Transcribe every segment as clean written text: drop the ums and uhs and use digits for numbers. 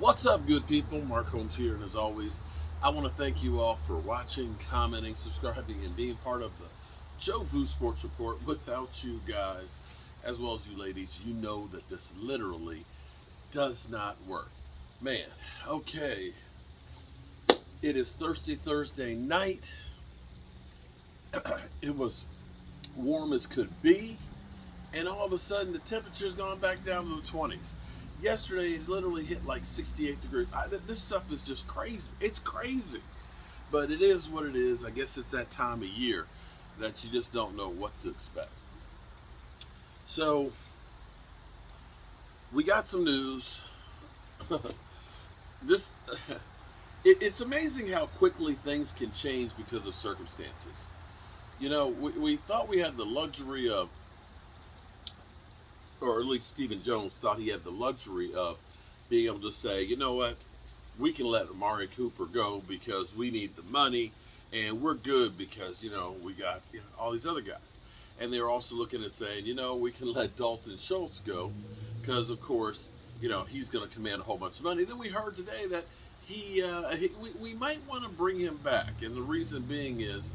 What's up, good people? Mark Holmes here, and as always, I want to thank you all for watching, commenting, subscribing, and being part of the Joe Boo Sports Report. Without you guys, as well as you ladies, you know that this literally does not work. Man, okay, it is Thursday night. It was warm as could be, and all of a sudden the temperature's gone back down to the 20s. Yesterday it literally hit like 68 degrees. This stuff is just crazy. It's crazy, but it is what it is. I guess it's that time of year that you just don't know what to expect. So we got some news. this it's amazing how quickly things can change because of circumstances. You know, we thought we had the luxury of, or at least Stephen Jones thought he had the luxury of being able to say, you know what, we can let Amari Cooper go because we need the money, and we're good because, we got all these other guys. And they're also looking at saying, we can let Dalton Schultz go because, of course, he's going to command a whole bunch of money. Then we heard today that we might want to bring him back, and the reason being is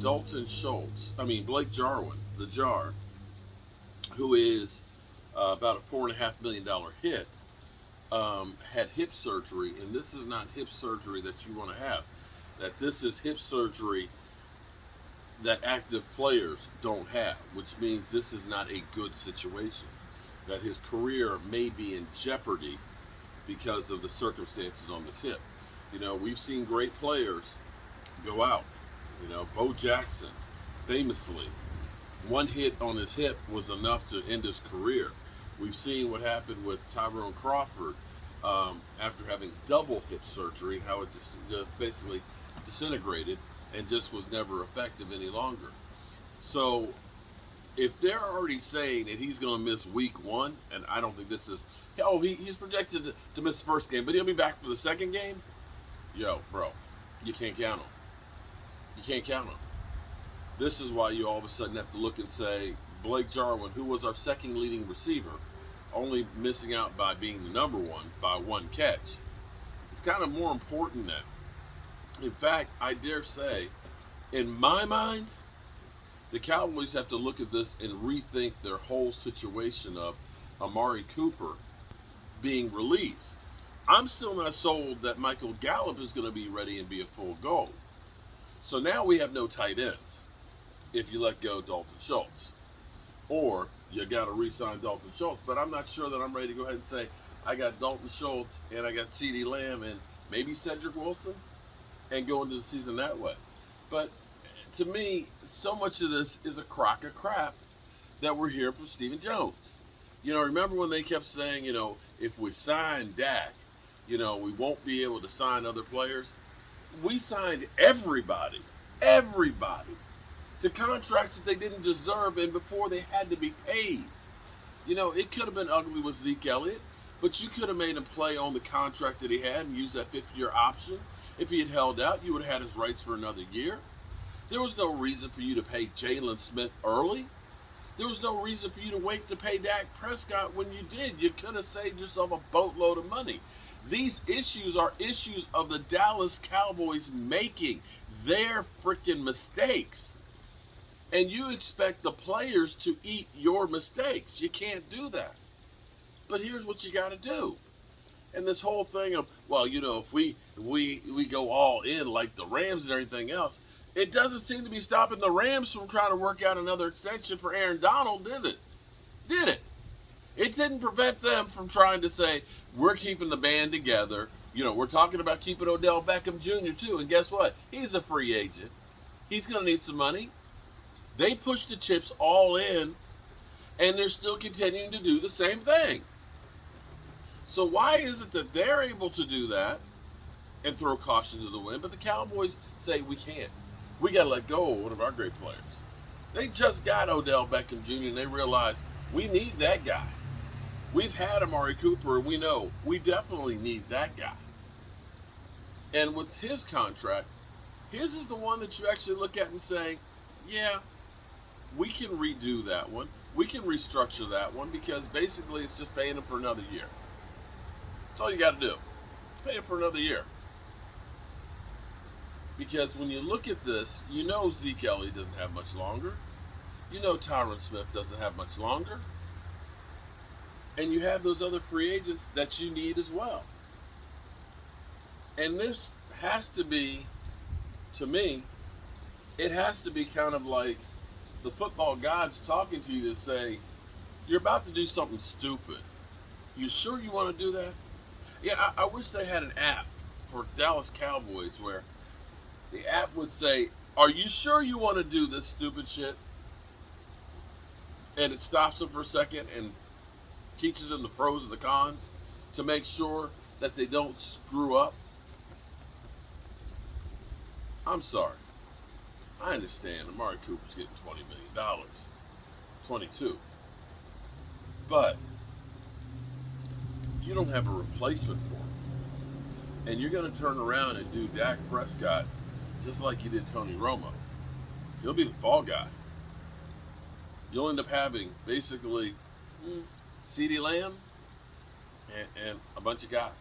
Blake Jarwin, the Jar, who is about a $4.5 million hit, had hip surgery, and this is not hip surgery that you want to have. That this is hip surgery that active players don't have, which means this is not a good situation. That his career may be in jeopardy because of the circumstances on this hip. We've seen great players go out. Bo Jackson, famously, one hit on his hip was enough to end his career. We've seen what happened with Tyrone Crawford after having double hip surgery, how it just basically disintegrated and just was never effective any longer. So if they're already saying that he's going to miss week one, and I don't think this is, he's projected to miss the first game, but he'll be back for the second game, bro, you can't count him. You can't count him. This is why you all of a sudden have to look and say, Blake Jarwin, who was our second leading receiver, only missing out by being the number one by one catch. It's kind of more important now. In fact, I dare say, in my mind, the Cowboys have to look at this and rethink their whole situation of Amari Cooper being released. I'm still not sold that Michael Gallup is going to be ready and be a full go. So now we have no tight ends if you let go Dalton Schultz. Or you got to re-sign Dalton Schultz. But I'm not sure that I'm ready to go ahead and say, I got Dalton Schultz and I got CeeDee Lamb and maybe Cedric Wilson and go into the season that way. But to me, so much of this is a crock of crap that we're hearing from Stephen Jones. Remember when they kept saying, if we sign Dak, we won't be able to sign other players? We signed everybody to contracts that they didn't deserve and before they had to be paid. It could have been ugly with Zeke Elliott, but you could have made him play on the contract that he had and used that 50-year option. If he had held out, you would have had his rights for another year. There was no reason for you to pay Jalen Smith early. There was no reason for you to wait to pay Dak Prescott when you did. You could have saved yourself a boatload of money. These issues are issues of the Dallas Cowboys making their freaking mistakes. And you expect the players to eat your mistakes. You can't do that. But here's what you got to do. And this whole thing of, if we go all in like the Rams and everything else, it doesn't seem to be stopping the Rams from trying to work out another extension for Aaron Donald, did it? Did it? It didn't prevent them from trying to say, we're keeping the band together. We're talking about keeping Odell Beckham Jr. too. And guess what? He's a free agent. He's going to need some money. They pushed the chips all in, and they're still continuing to do the same thing. So why is it that they're able to do that and throw caution to the wind, but the Cowboys say we can't? We got to let go of one of our great players. They just got Odell Beckham Jr., and they realize we need that guy. We've had Amari Cooper, and we know we definitely need that guy. And with his contract, his is the one that you actually look at and say, yeah, we can redo that one. We can restructure that one because basically it's just paying him for another year. That's all you got to do. Pay him for another year. Because when you look at this, you know Zeke Elliott doesn't have much longer. You know Tyron Smith doesn't have much longer. And you have those other free agents that you need as well. And this has to be, to me, it has to be kind of like the football gods talking to you to say, you're about to do something stupid. You sure you want to do that? Yeah, I wish they had an app for Dallas Cowboys where the app would say, are you sure you want to do this stupid shit? And it stops them for a second and teaches them the pros and the cons to make sure that they don't screw up. I'm sorry. I understand Amari Cooper's getting $20 million. 22. But you don't have a replacement for him. And you're going to turn around and do Dak Prescott just like you did Tony Romo. He'll be the fall guy. You'll end up having basically CeeDee Lamb and a bunch of guys.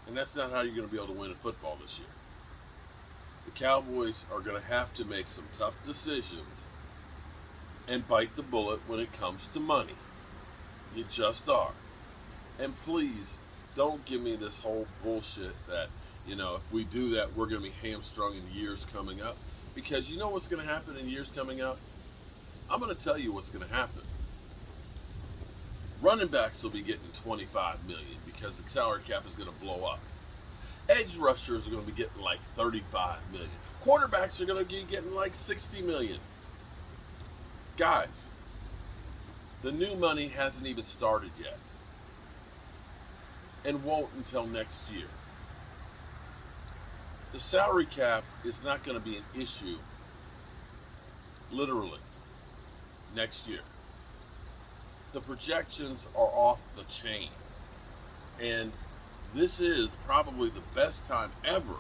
And that's not how you're going to be able to win in football this year. The Cowboys are going to have to make some tough decisions and bite the bullet when it comes to money. You just are. And please, don't give me this whole bullshit that, if we do that, we're going to be hamstrung in years coming up. Because you know what's going to happen in years coming up? I'm going to tell you what's going to happen. Running backs will be getting $25 million because the salary cap is going to blow up. Edge rushers are going to be getting like $35 million. Quarterbacks are going to be getting like $60 million. Guys, the new money hasn't even started yet. And won't until next year. The salary cap is not going to be an issue, literally, next year. The projections are off the chain. And this is probably the best time ever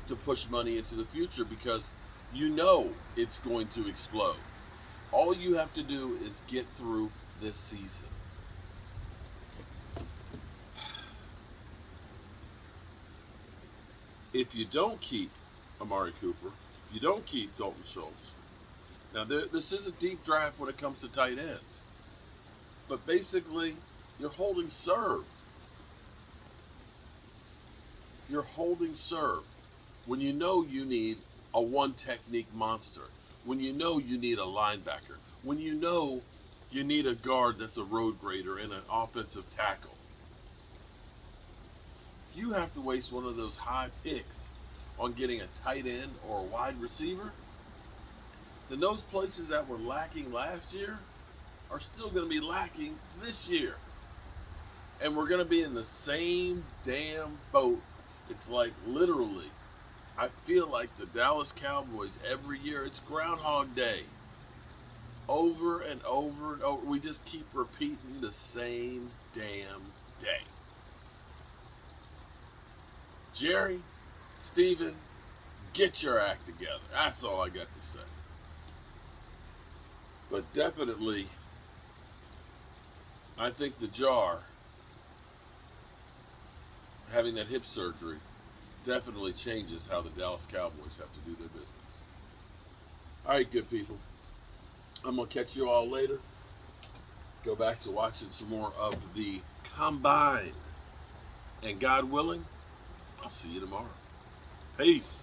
to push money into the future because you know it's going to explode. All you have to do is get through this season. If you don't keep Amari Cooper, if you don't keep Dalton Schultz, now this is a deep draft when it comes to tight ends, but basically you're holding serve. You're holding serve when you know you need a one technique monster, when you know you need a linebacker, when you know you need a guard that's a road grader and an offensive tackle. If you have to waste one of those high picks on getting a tight end or a wide receiver, then those places that were lacking last year are still going to be lacking this year. And we're going to be in the same damn boat. It's like literally, I feel like the Dallas Cowboys every year, it's Groundhog Day. Over and over and over. We just keep repeating the same damn day. Jerry, Steven, get your act together. That's all I got to say. But definitely, I think the jar, having that hip surgery, definitely changes how the Dallas Cowboys have to do their business. All right, good people. I'm going to catch you all later. Go back to watching some more of the Combine. And God willing, I'll see you tomorrow. Peace.